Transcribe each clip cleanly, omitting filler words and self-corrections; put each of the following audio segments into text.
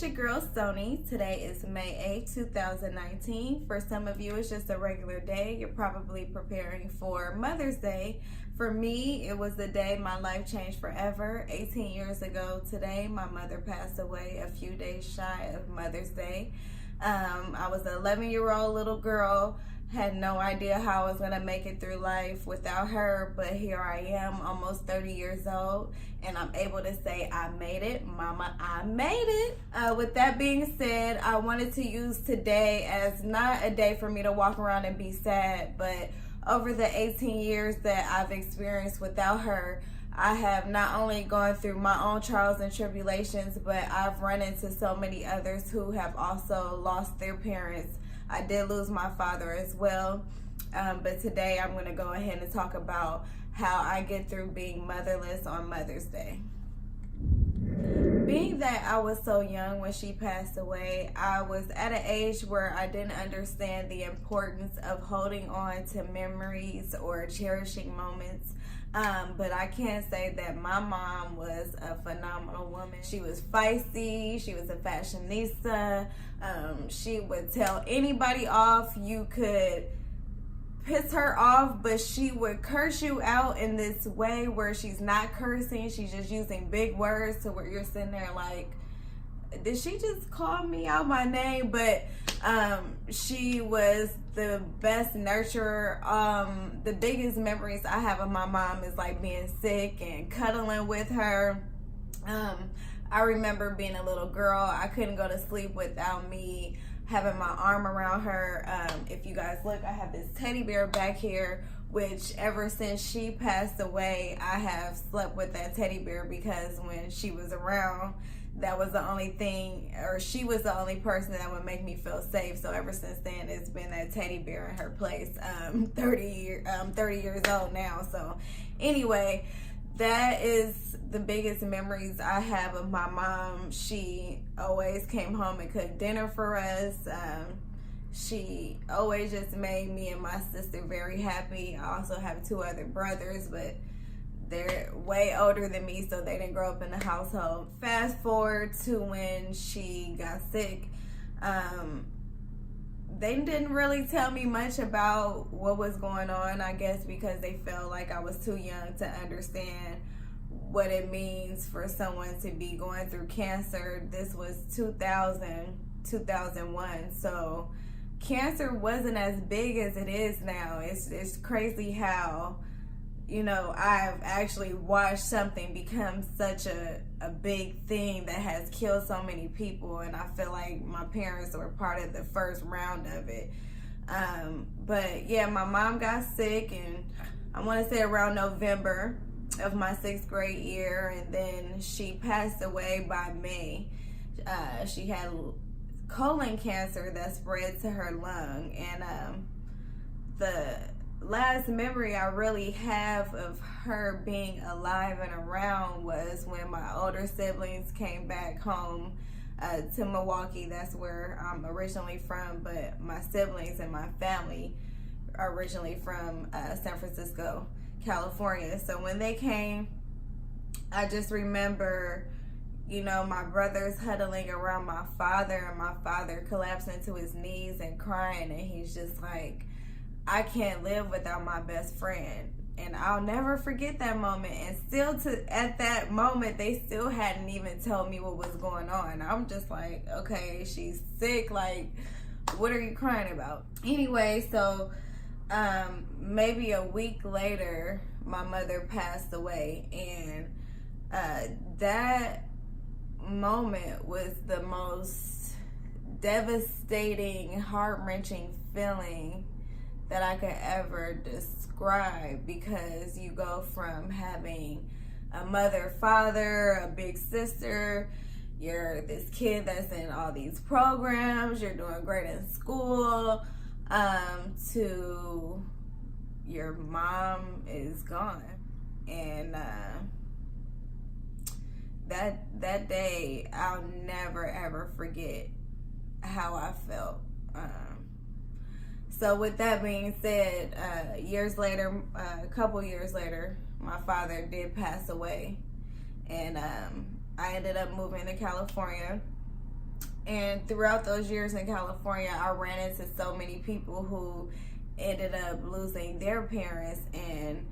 your girl Sony. Today is May 8th, 2019. For some of you, it's just a regular day. You're probably preparing for Mother's Day. For me, it was the day my life changed forever. 18 years ago today, my mother passed away a few days shy of Mother's Day. I was an 11-year-old little girl. Had no idea how I was going to make it through life without her, but here I am, almost 30 years old, and I'm able to say I made it. Mama, I made it. With that being said, I wanted to use today as not a day for me to walk around and be sad, but over the 18 years that I've experienced without her, I have not only gone through my own trials and tribulations, but I've run into so many others who have also lost their parents. I did lose my father as well, but today I'm going to go ahead and talk about how I get through being motherless on Mother's Day. Being that I was so young when she passed away, I was at an age where I didn't understand the importance of holding on to memories or cherishing moments. But I can say that my mom was a phenomenal woman. She was feisty. She was a fashionista. She would tell anybody off. You could piss her off, but she would curse you out in this way where she's not cursing. She's just using big words to where you're sitting there like, did she just call me out my name? But she was the best nurturer. The biggest memories I have of my mom is like being sick and cuddling with her. I remember being a little girl, I couldn't go to sleep without me having my arm around her. If you guys look, I have this teddy bear back here, which ever since she passed away, I have slept with that teddy bear because when she was around, that was the only thing, or she was the only person that would make me feel safe. So ever since then, it's been that teddy bear in her place. 30 years old now. So anyway, that is the biggest memories I have of my mom. She always came home and cooked dinner for us. She always just made me and my sister very happy. I also have two other brothers, but they're way older than me, so they didn't grow up in the household. Fast forward to when she got sick. They didn't really tell me much about what was going on, I guess because they felt like I was too young to understand what it means for someone to be going through cancer. This was 2001, so cancer wasn't as big as it is now. It's crazy how, you know, I've actually watched something become such a big thing that has killed so many people, and I feel like my parents were part of the first round of it. But yeah, my mom got sick, and I want to say around November of my 6th grade year, and then she passed away by May. She had colon cancer that spread to her lung, and the last memory I really have of her being alive and around was when my older siblings came back home to Milwaukee. That's where I'm originally from, but my siblings and my family are originally from San Francisco, California. So when they came, I just remember, you know, my brothers huddling around my father, and my father collapsing to his knees and crying, and he's just like, I can't live without my best friend. And I'll never forget that moment. And still at that moment, they still hadn't even told me what was going on. I'm just like, okay, she's sick. Like, what are you crying about? Anyway, so maybe a week later, my mother passed away. And that moment was the most devastating, heart-wrenching feeling that I could ever describe, because you go from having a mother, father, a big sister, you're this kid that's in all these programs, you're doing great in school, to your mom is gone. And that day, I'll never ever forget how I felt. So with that being said, years later, a couple years later, my father did pass away, and I ended up moving to California And throughout those years in California, I ran into so many people who ended up losing their parents. And,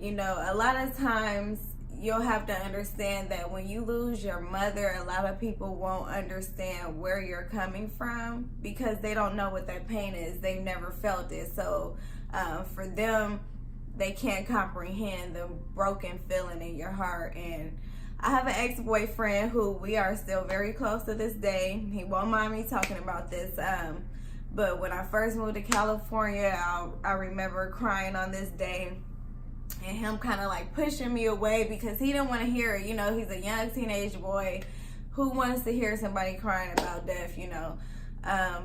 you know, a lot of times you'll have to understand that when you lose your mother, a lot of people won't understand where you're coming from because they don't know what that pain is. They've never felt it. So for them, they can't comprehend the broken feeling in your heart. And I have an ex-boyfriend who we are still very close to this day. He won't mind me talking about this. But when I first moved to California, I remember crying on this day and him kind of like pushing me away because he didn't want to hear it. You know, he's a young teenage boy who wants to hear somebody crying about death, you know.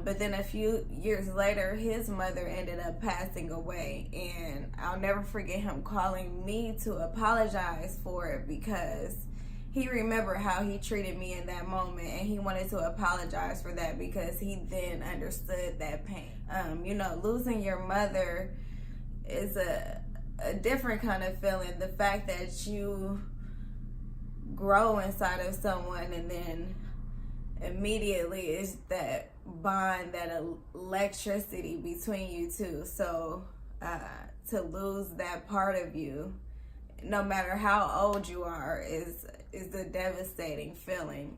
But then a few years later, his mother ended up passing away, and I'll never forget him calling me to apologize for it because he remembered how he treated me in that moment, and he wanted to apologize for that because he then understood that pain. You know, losing your mother is a different kind of feeling. The fact that you grow inside of someone and then immediately is that bond, that electricity between you two. So to lose that part of you, no matter how old you are, is a devastating feeling.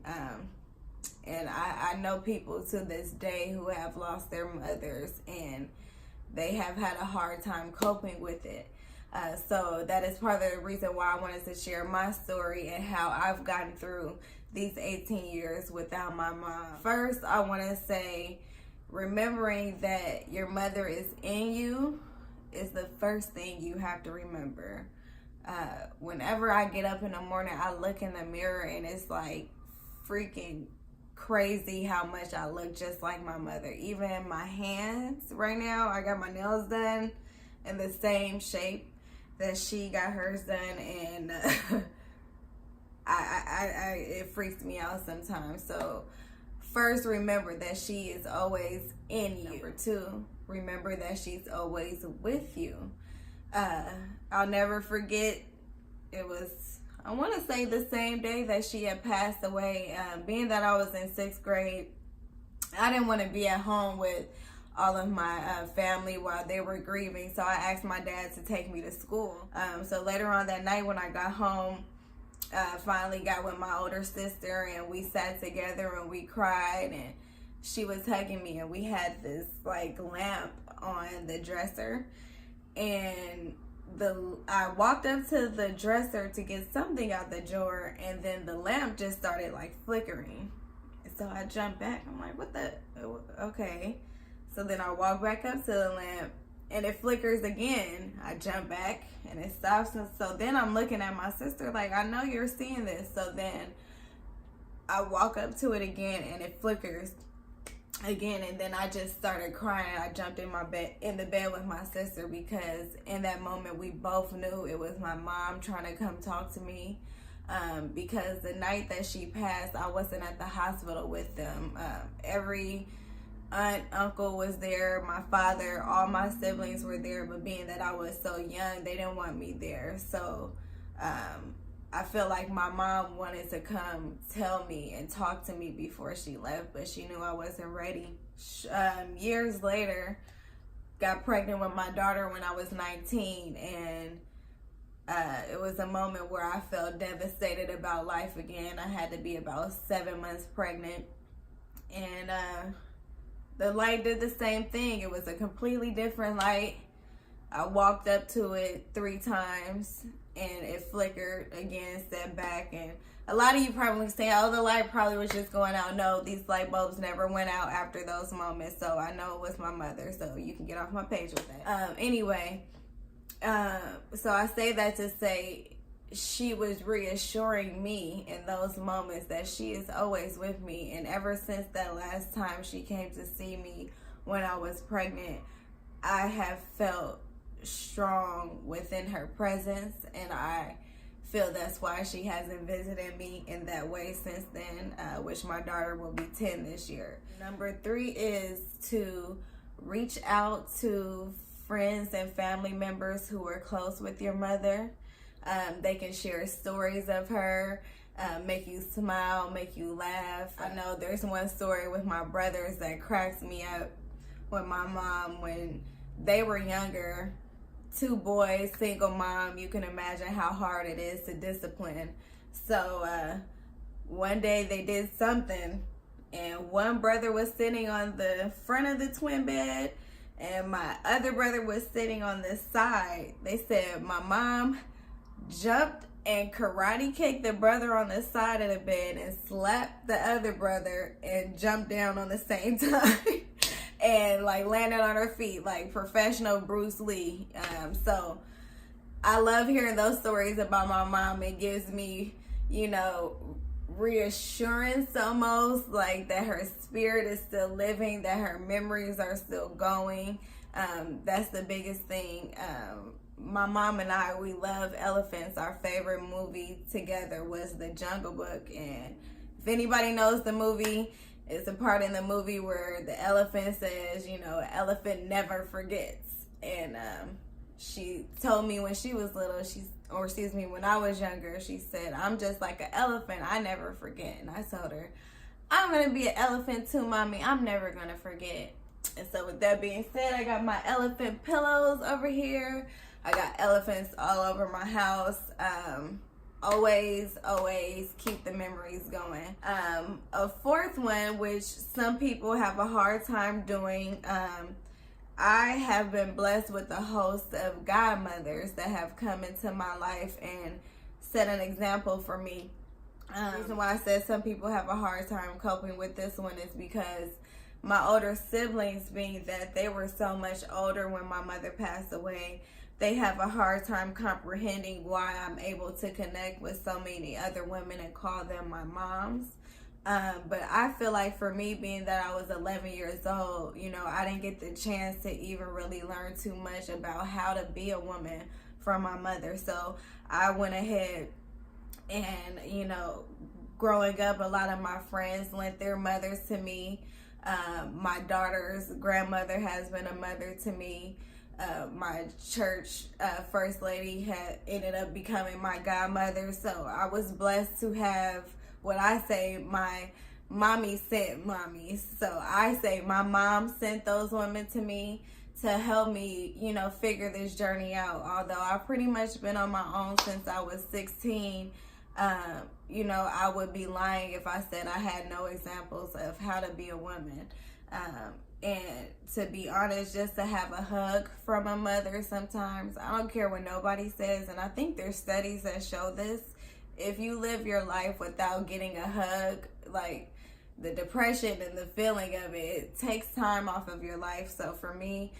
And I know people to this day who have lost their mothers and they have had a hard time coping with it. So that is part of the reason why I wanted to share my story and how I've gotten through these 18 years without my mom. First, I want to say remembering that your mother is in you is the first thing you have to remember. Whenever I get up in the morning, I look in the mirror and it's like freaking crazy how much I look just like my mother. Even my hands right now, I got my nails done in the same shape that she got hers done, and it freaks me out sometimes. So first, remember that she is always in you. Number two, remember that she's always with you. I'll never forget, it was, I want to say the same day that she had passed away. Being that I was in 6th grade, I didn't want to be at home with all of my family while they were grieving, so I asked my dad to take me to school. So later on that night when I got home, finally got with my older sister and we sat together and we cried and she was hugging me and we had this like lamp on the dresser, and I walked up to the dresser to get something out the drawer and then the lamp just started like flickering. So I jumped back. I'm like, what the, okay. So then I walk back up to the lamp and it flickers again. I jump back and it stops. And so then I'm looking at my sister like, I know you're seeing this. So then I walk up to it again and it flickers again. And then I just started crying. I jumped in the bed with my sister because in that moment we both knew it was my mom trying to come talk to me. Because the night that she passed, I wasn't at the hospital with them. Every aunt, uncle was there, my father, all my siblings were there, but being that I was so young, they didn't want me there. So I feel like my mom wanted to come tell me and talk to me before she left, but she knew I wasn't ready. Years later, got pregnant with my daughter when I was 19, and it was a moment where I felt devastated about life again. I had to be about 7 months pregnant, and the light did the same thing. It was a completely different light. I walked up to it 3 times and it flickered again, stepped back. And a lot of you probably say, oh, the light probably was just going out. No, these light bulbs never went out after those moments. So I know it was my mother. So you can get off my page with that. Anyway, so I say that to say she was reassuring me in those moments that she is always with me. And ever since that last time she came to see me when I was pregnant, I have felt strong within her presence, and I feel that's why she hasn't visited me in that way since then, which my daughter will be 10 this year. Number 3 is to reach out to friends and family members who are close with your mother. They can share stories of her. make you smile, make you laugh. I know there's one story with my brothers that cracks me up with my mom when they were younger. 2 boys, single mom, you can imagine how hard it is to discipline. So one day they did something, and one brother was sitting on the front of the twin bed and my other brother was sitting on the side. They said my mom jumped and karate kicked the brother on the side of the bed and slapped the other brother and jumped down on the same time and like landed on her feet like professional Bruce Lee. So I love hearing those stories about my mom. It gives me, you know, reassurance almost, like that her spirit is still living, that her memories are still going. That's the biggest thing. My mom and I, we love elephants. Our favorite movie together was The Jungle Book. And if anybody knows the movie, it's a part in the movie where the elephant says, you know, an elephant never forgets. And she told me when she was little, when I was younger, she said, I'm just like an elephant. I never forget. And I told her, I'm going to be an elephant too, Mommy. I'm never going to forget. And so with that being said, I got my elephant pillows over here. I got elephants all over my house. Always keep the memories going. A fourth one, which some people have a hard time doing, I have been blessed with a host of godmothers that have come into my life and set an example for me. The reason why I said some people have a hard time coping with this one is because my older siblings, being that they were so much older when my mother passed away, they have a hard time comprehending why I'm able to connect with so many other women and call them my moms. But I feel like for me, being that I was 11 years old, you know, I didn't get the chance to even really learn too much about how to be a woman from my mother. So I went ahead and, you know, growing up, a lot of my friends lent their mothers to me. My daughter's grandmother has been a mother to me. My church first lady had ended up becoming my godmother. So I was blessed to have what I say my mommy sent mommies. So I say my mom sent those women to me to help me, you know, figure this journey out. Although I've pretty much been on my own since I was 16, you know, I would be lying if I said I had no examples of how to be a woman. And to be honest, just to have a hug from a mother sometimes, I don't care what nobody says, and I think there's studies that show this. If you live your life without getting a hug, like the depression and the feeling of it takes time off of your life. So for me,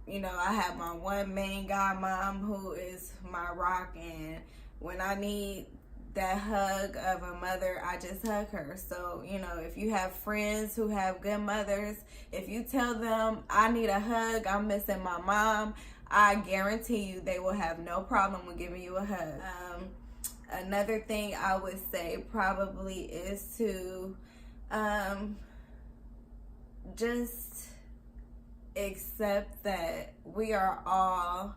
you know, I have my one main godmom who is my rock, and when I need that hug of a mother, I just hug her. So, you know, if you have friends who have good mothers, if you tell them I need a hug, I'm missing my mom, I guarantee you they will have no problem with giving you a hug. Another thing I would say probably is to just accept that we are all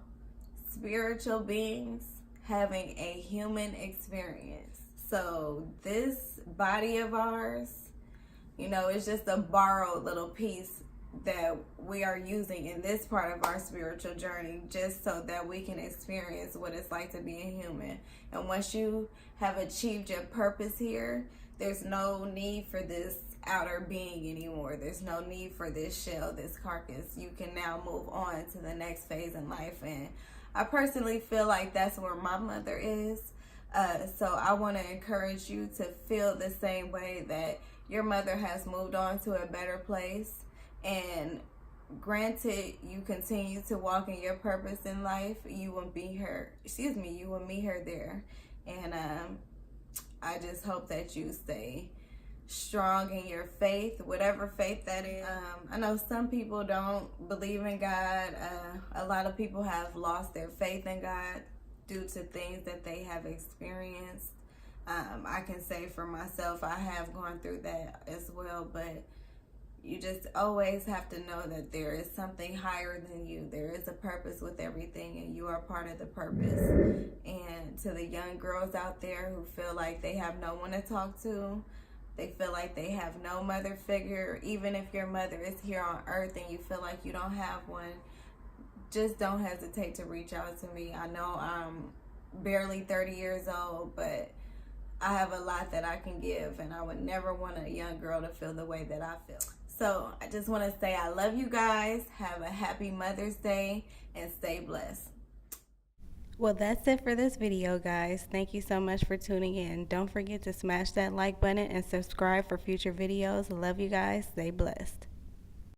spiritual beings having a human experience. So this body of ours, you know, it's just a borrowed little piece that we are using in this part of our spiritual journey just so that we can experience what it's like to be a human. And once you have achieved your purpose here, there's no need for this outer being anymore. There's no need for this shell, this carcass. You can now move on to the next phase in life. And I personally feel like that's where my mother is. So I want to encourage you to feel the same way that your mother has moved on to a better place. And granted, you continue to walk in your purpose in life, you will meet her there. And I just hope that you stay strong in your faith, whatever faith that is. I know some people don't believe in God. A lot of people have lost their faith in God due to things that they have experienced. I can say for myself, I have gone through that as well, but You just always have to know that there is something higher than you. There is a purpose with everything, and you are part of the purpose. And to the young girls out there who feel like they have no one to talk to, they feel like they have no mother figure, even if your mother is here on earth and you feel like you don't have one, just don't hesitate to reach out to me. I know I'm barely 30 years old, but I have a lot that I can give, and I would never want a young girl to feel the way that I feel. So I just want to say I love you guys. Have a happy Mother's Day and stay blessed. Well, that's it for this video, guys. Thank you so much for tuning in. Don't forget to smash that like button and subscribe for future videos. Love you guys. Stay blessed.